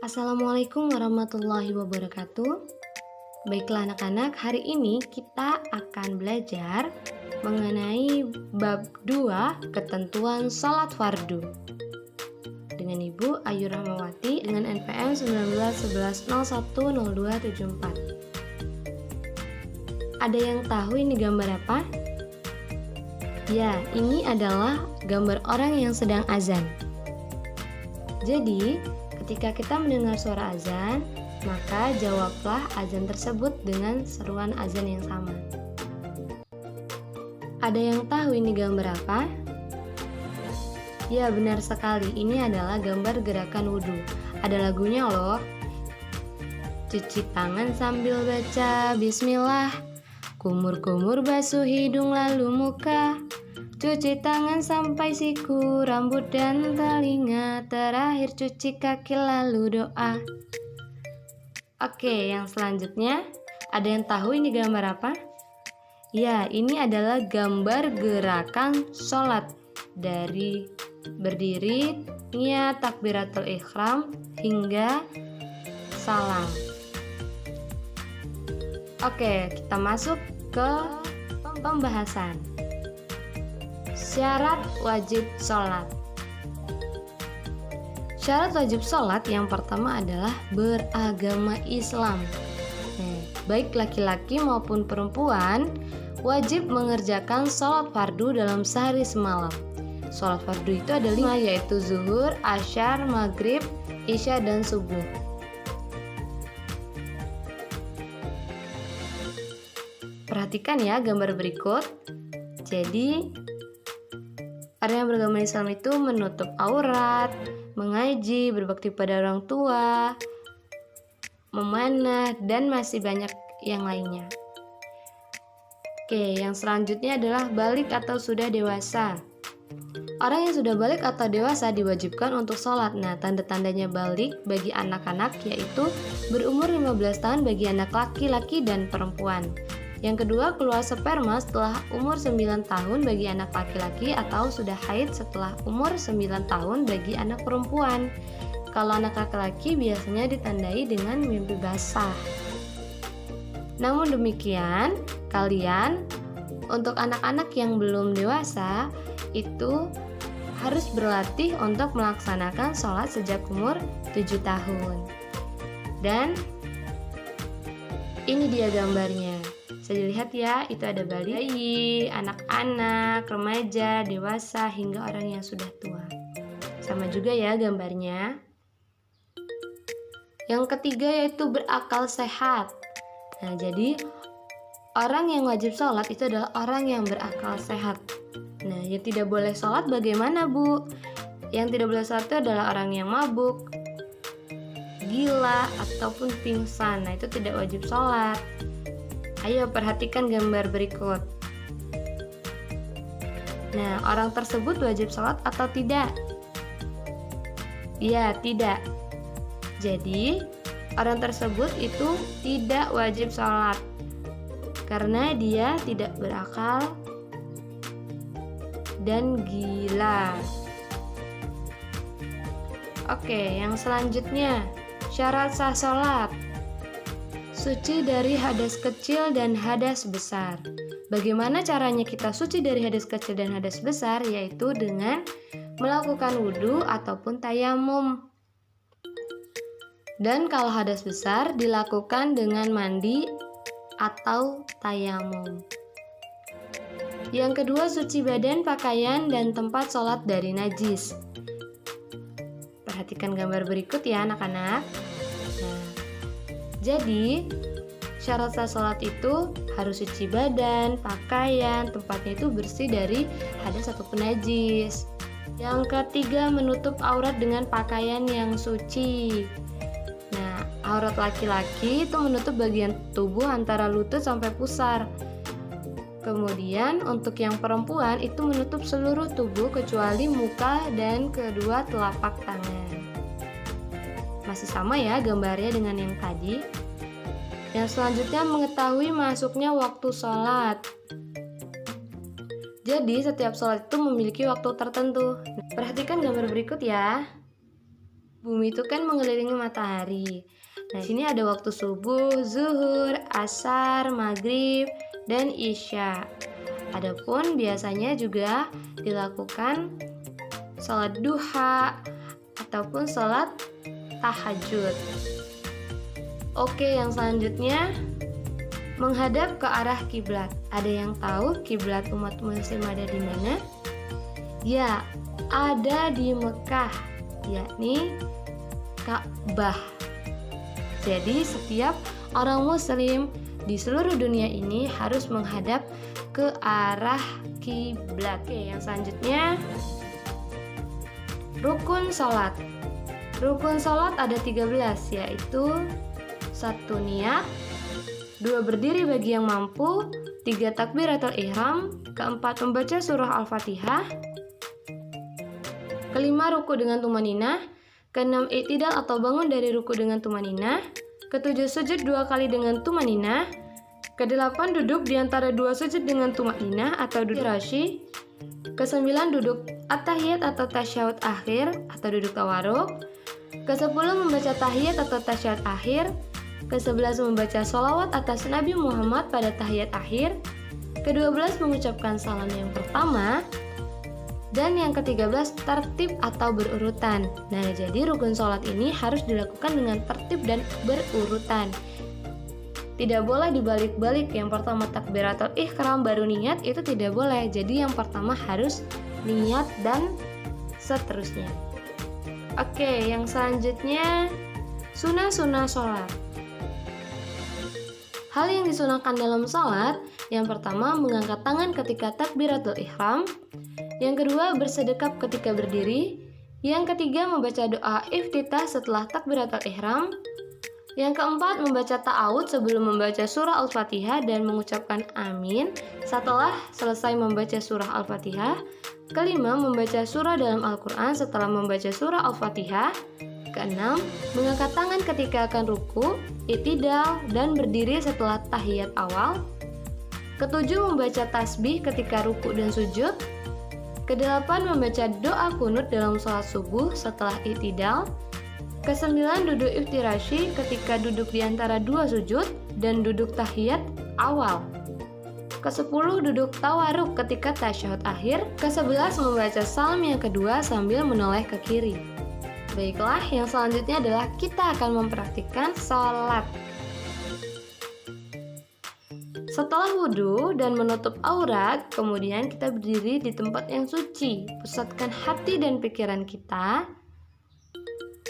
Assalamualaikum warahmatullahi wabarakatuh. Baiklah anak-anak, hari ini kita akan belajar mengenai bab 2 ketentuan salat fardu dengan Ibu Ayu Rahmawati dengan NPM 1911010274. Ada yang tahu ini gambar apa? Ya, ini adalah gambar orang yang sedang azan. Jadi, ketika kita mendengar suara azan, maka jawablah azan tersebut dengan seruan azan yang sama. Ada yang tahu ini gambar apa? Ya, benar sekali. Ini adalah gambar gerakan wudhu. Ada lagunya loh. Cuci tangan sambil baca Bismillah. Kumur-kumur basuh hidung lalu muka. Cuci tangan sampai siku, rambut dan telinga. Terakhir cuci kaki lalu doa. Oke, yang selanjutnya, ada yang tahu ini gambar apa? Ya, ini adalah gambar gerakan sholat. Dari berdiri, niat, takbiratul ihram, hingga salam. Oke, kita masuk ke pembahasan. Syarat wajib sholat. Syarat wajib sholat yang pertama adalah beragama Islam. Baik laki-laki maupun perempuan wajib mengerjakan sholat fardu dalam sehari semalam. Sholat fardu itu ada 5, yaitu zuhur, asyar, maghrib, isya, dan subuh. Perhatikan ya gambar berikut. Jadi, orang yang beragama Islam itu menutup aurat, mengaji, berbakti pada orang tua, memanah, dan masih banyak yang lainnya. Oke, yang selanjutnya adalah balik atau sudah dewasa. Orang yang sudah balik atau dewasa diwajibkan untuk sholat. Nah, tanda-tandanya balik bagi anak-anak yaitu berumur 15 tahun bagi anak laki-laki dan perempuan. Yang kedua, keluar sperma setelah umur 9 tahun bagi anak laki-laki atau sudah haid setelah umur 9 tahun bagi anak perempuan. Kalau anak laki-laki biasanya ditandai dengan mimpi basah. Namun demikian, kalian untuk anak-anak yang belum dewasa itu harus berlatih untuk melaksanakan sholat sejak umur 7 tahun. Dan ini dia gambarnya. Bisa dilihat ya, itu ada bayi, anak-anak, remaja, dewasa, hingga orang yang sudah tua. Sama juga ya gambarnya. Yang ketiga yaitu berakal sehat. Nah, jadi orang yang wajib sholat itu adalah orang yang berakal sehat. Nah, yang tidak boleh sholat bagaimana, Bu? Yang tidak boleh sholat itu adalah orang yang mabuk, gila, ataupun pingsan. Nah, itu tidak wajib sholat. Ayo perhatikan gambar berikut. Nah, orang tersebut wajib sholat atau tidak? Ya, tidak. Jadi, orang tersebut itu tidak wajib sholat karena dia tidak berakal dan gila. Oke, yang selanjutnya, syarat sah sholat. Suci dari hadas kecil dan hadas besar. Bagaimana caranya kita suci dari hadas kecil dan hadas besar? Yaitu dengan melakukan wudhu ataupun tayamum. Dan kalau hadas besar dilakukan dengan mandi atau tayamum. Yang kedua, suci badan, pakaian, dan tempat sholat dari najis. Perhatikan gambar berikut ya anak-anak. Nah, jadi, syarat sah sholat itu harus suci badan, pakaian, tempatnya itu bersih dari hadas ataupun najis. Yang ketiga, menutup aurat dengan pakaian yang suci. Nah, aurat laki-laki itu menutup bagian tubuh antara lutut sampai pusar. Kemudian, untuk yang perempuan itu menutup seluruh tubuh kecuali muka dan kedua telapak tangan. Masih sama ya gambarnya dengan yang tadi. Yang selanjutnya, mengetahui masuknya waktu sholat. Jadi setiap sholat itu memiliki waktu tertentu. Perhatikan gambar berikut ya. Bumi itu kan mengelilingi matahari. Nah, di sini ada waktu subuh, zuhur, asar, maghrib, dan isya. Adapun biasanya juga dilakukan sholat duha ataupun sholat tahajud. Oke, yang selanjutnya menghadap ke arah kiblat. Ada yang tahu kiblat umat muslim ada di mana? Ya, ada di Mekah, yakni Ka'bah. Jadi setiap orang muslim di seluruh dunia ini harus menghadap ke arah kiblat. Oke, yang selanjutnya rukun sholat. Rukun sholat ada 13, yaitu 1 niat, 2 berdiri bagi yang mampu, 3 takbiratul ihram, 4 membaca surah Al-Fatihah, 5 ruku dengan tumaninah, 6 i'tidal atau bangun dari ruku dengan tumaninah, 7 sujud 2 kali dengan tumaninah, 8 duduk di antara 2 sujud dengan tumaninah atau duduk rashi, 9 duduk at-tahiyat atau tasyahud akhir atau duduk tawaruk, 10 membaca tahiyat atau tasyahud akhir, 11 membaca sholawat atas Nabi Muhammad pada tahiyat akhir, 12 mengucapkan salam yang pertama, dan yang ke-13 tertib atau berurutan. Nah, jadi rukun sholat ini harus dilakukan dengan tertib dan berurutan. Tidak boleh dibalik-balik. Yang pertama takbiratul ihram baru niat, itu tidak boleh. Jadi yang pertama harus niat dan seterusnya. Oke, yang selanjutnya sunah-sunah sholat. Hal yang disunahkan dalam sholat, yang pertama mengangkat tangan ketika takbiratul ihram, yang kedua bersedekap ketika berdiri, yang ketiga membaca doa iftitah setelah takbiratul ihram, yang keempat membaca ta'awud sebelum membaca surah Al-Fatihah dan mengucapkan amin setelah selesai membaca surah Al-Fatihah, kelima membaca surah dalam Al-Quran setelah membaca surah Al-Fatihah, keenam mengangkat tangan ketika akan ruku, i'tidal, dan berdiri setelah tahiyat awal, ketujuh membaca tasbih ketika ruku dan sujud, kedelapan membaca doa kunut dalam sholat subuh setelah i'tidal, kesembilan duduk iftirashi ketika duduk di antara 2 sujud dan duduk tahiyat awal, ke-10 duduk tawaruk ketika tasyahud akhir, ke-11 membaca salam yang kedua sambil menoleh ke kiri. Baiklah, yang selanjutnya adalah kita akan mempraktikkan sholat. Setelah wudhu dan menutup aurat, kemudian kita berdiri di tempat yang suci. Pusatkan hati dan pikiran kita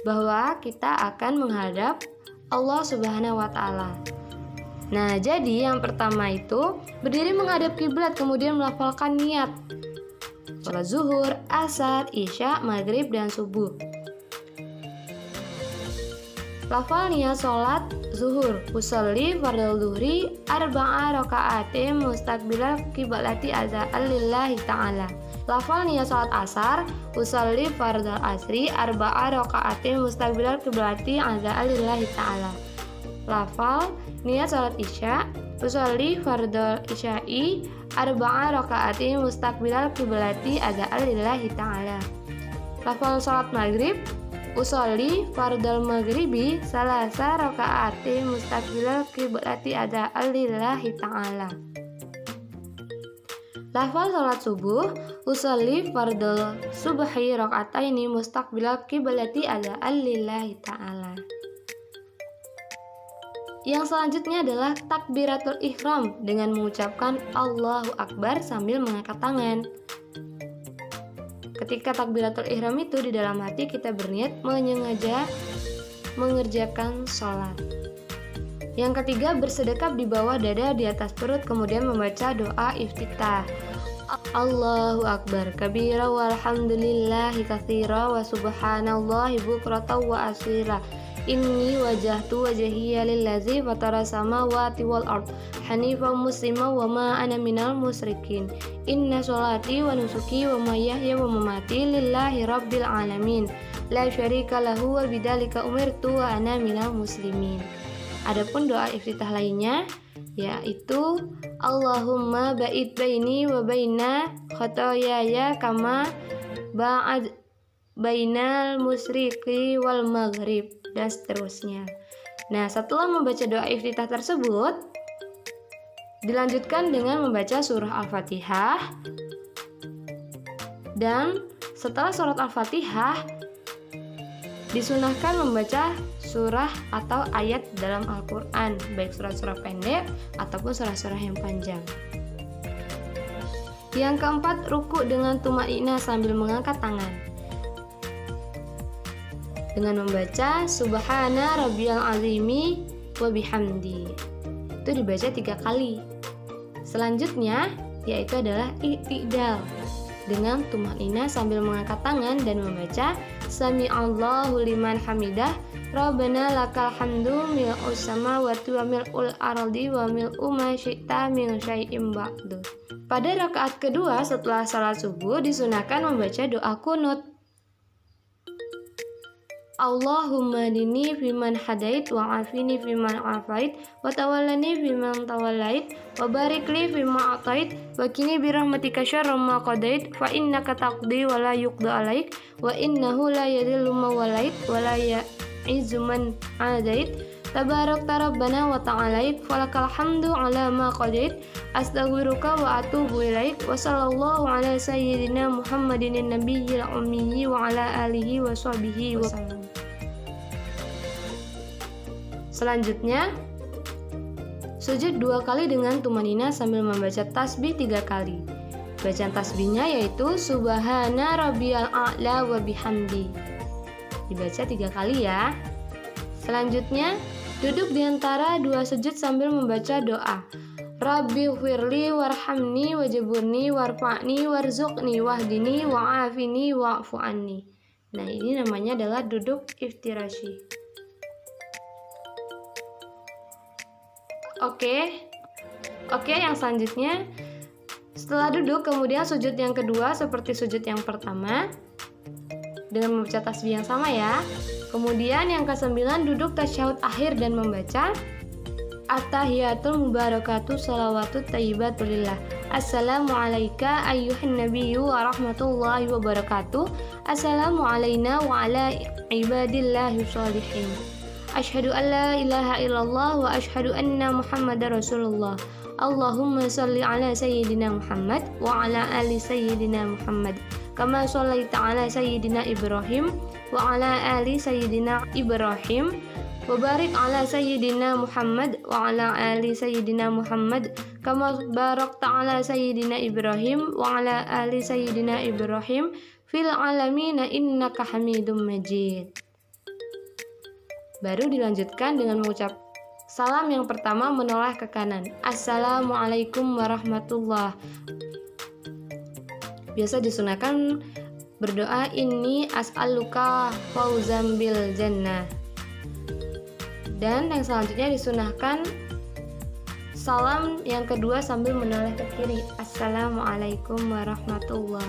bahwa kita akan menghadap Allah Subhanahu wa Ta'ala. Nah, jadi yang pertama itu berdiri menghadap kiblat, kemudian melafalkan niat sholat zuhur, asar, isya, maghrib, dan subuh. Lafal niat sholat zuhur, usolli fardhu zuhri arba'a raka'atin mustaqbilal qiblati azaan lillahi ta'ala. Lafal niat sholat asar, usolli fardhu asri arba'a raka'atin mustaqbilal qiblati azaan lillahi ta'ala. Lafal niat sholat isya, usolli fardhu isya'i arba'a raka'atin mustaqbilal qiblati azaan lillahi ta'ala. Lafal sholat maghrib, usolli fardal maghribi salasa raka'ati mustaqbilal qiblati ada'an lillahi ta'ala. Lafal salat subuh, usolli fardal subhi raka'ataini mustaqbilal qiblati ada'an lillahi ta'ala. Yang selanjutnya adalah takbiratul ihram dengan mengucapkan Allahu Akbar sambil mengangkat tangan. Ketika takbiratul ihram itu di dalam hati kita berniat menyengaja mengerjakan sholat. Yang ketiga bersedekap di bawah dada di atas perut, kemudian membaca doa iftitah. Allahu Akbar kabira walhamdulillahi katsira wa subhanallahi bukratan wa asira. Inni wajahtu wajhiya lillazi fatara samawati wal ard hanifan muslima wa ma ana minal musyrikin. Inna sholati wa nusuki wa mahyaya wa mamati lillahi rabbil alamin la syarika lahu wa bidzalika umirtu wa ana minal muslimin. Adapun doa iftitah lainnya yaitu Allahumma ba'id baini wa baina khotoyaya kama bainal musyriqi wal maghrib, dan seterusnya. Nah, setelah membaca doa iftitah tersebut, dilanjutkan dengan membaca surah Al-Fatihah. Dan setelah surat Al-Fatihah, disunahkan membaca surah atau ayat dalam Al-Quran, baik surah-surah pendek ataupun surah-surah yang panjang. Yang keempat, ruku dengan tumainah sambil mengangkat tangan dengan membaca Subhana Rabbiyal Azimi wa bihamdi. Itu dibaca 3 kali. Selanjutnya yaitu adalah i'tidal dengan tumainah sambil mengangkat tangan dan membaca Sami'allahu liman hamidah Rabbana lakal hamdu mil'us samawati wa mil'ul ardi wa mil'u ma syi'ta min syai'im ba'du. Pada rakaat kedua setelah salat subuh disunahkan membaca doa kunut. Allahumma dini fiman hadait wa afini fiman afait wa tawallani fiman tawallait wa barik li fima atait wa kini birahmatika syarra ma qadait fa innaka taqdi wa la yuqda alaik wa innahu la yadhillu ma walait wa la ya'izzu man adait tabarakta rabbana wa ta'alait falakal hamdu ala ma qadait astaghfiruka wa atubu ilaik wa sallallahu ala sayyidina Muhammadin nabiyil ummi wa ala alihi wa sahbihi wa sallam. Selanjutnya, sujud 2 kali dengan tumanina sambil membaca tasbih 3 kali. Bacaan tasbihnya yaitu Subhana Rabbiyal A'la wa bihamdi. Dibaca 3 kali ya. Selanjutnya, duduk di antara 2 sujud sambil membaca doa. Rabbi firli warhamni wajburni warfa'ni warzuqni wahdini wa'afini wa'fu anni. Nah, ini namanya adalah duduk iftirashi. Oke, yang selanjutnya setelah duduk kemudian sujud yang kedua seperti sujud yang pertama dengan membaca tasbih yang sama ya. Kemudian yang ke-9 duduk tasyahud akhir dan membaca At-tahiyatul mubarakatuh salawatut thayyibatulillah. Assalamu alayka ayyuhan nabiyyu wa rahmatullahi wa barakatuh. Assalamu alayna wa ala ibadillahi sholihin. Asyhadu an la ilaha illallah wa asyhadu anna Muhammadar Rasulullah. Allahumma salli ala sayyidina Muhammad wa ala ali sayyidina Muhammad. Kama shallaita ala sayyidina Ibrahim wa ala ali sayyidina Ibrahim. Wa barik ala sayyidina Muhammad wa ala ali sayyidina Muhammad. Kama barakta ala sayyidina Ibrahim wa ala ali sayyidina Ibrahim fil alamin innaka Hamidum Majid. Baru dilanjutkan dengan mengucap salam yang pertama menoleh ke kanan. Assalamualaikum warahmatullah. Biasa disunahkan berdoa inni as'aluka fauzan bil jannah. Dan yang selanjutnya disunahkan salam yang kedua sambil menoleh ke kiri. Assalamualaikum warahmatullah.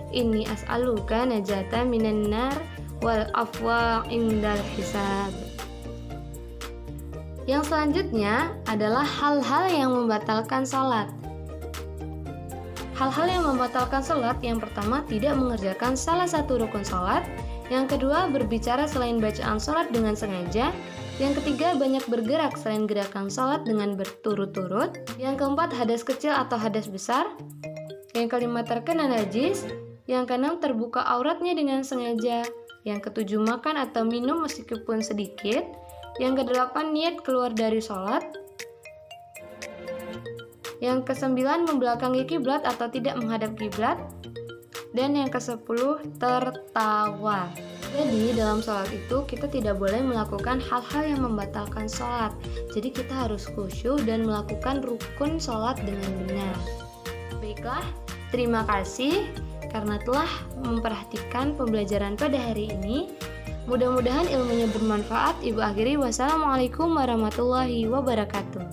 Inni as'aluka najata minan nar wal afwa indal hisab. Yang selanjutnya adalah hal-hal yang membatalkan salat. Hal-hal yang membatalkan salat, yang pertama tidak mengerjakan salah satu rukun salat, yang kedua berbicara selain bacaan salat dengan sengaja, yang ketiga banyak bergerak selain gerakan salat dengan berturut-turut, yang keempat hadas kecil atau hadas besar, yang kelima terkena najis, yang keenam terbuka auratnya dengan sengaja, yang ketujuh makan atau minum meskipun sedikit, yang kedelapan niat keluar dari sholat, yang kesembilan membelakangi kiblat atau tidak menghadap kiblat, dan yang kesepuluh tertawa. Jadi dalam sholat itu kita tidak boleh melakukan hal-hal yang membatalkan sholat. Jadi kita harus khusyuk dan melakukan rukun sholat dengan benar. Baiklah, terima kasih karena telah memperhatikan pembelajaran pada hari ini. Mudah-mudahan ilmunya bermanfaat. Ibu akhiri, wassalamualaikum warahmatullahi wabarakatuh.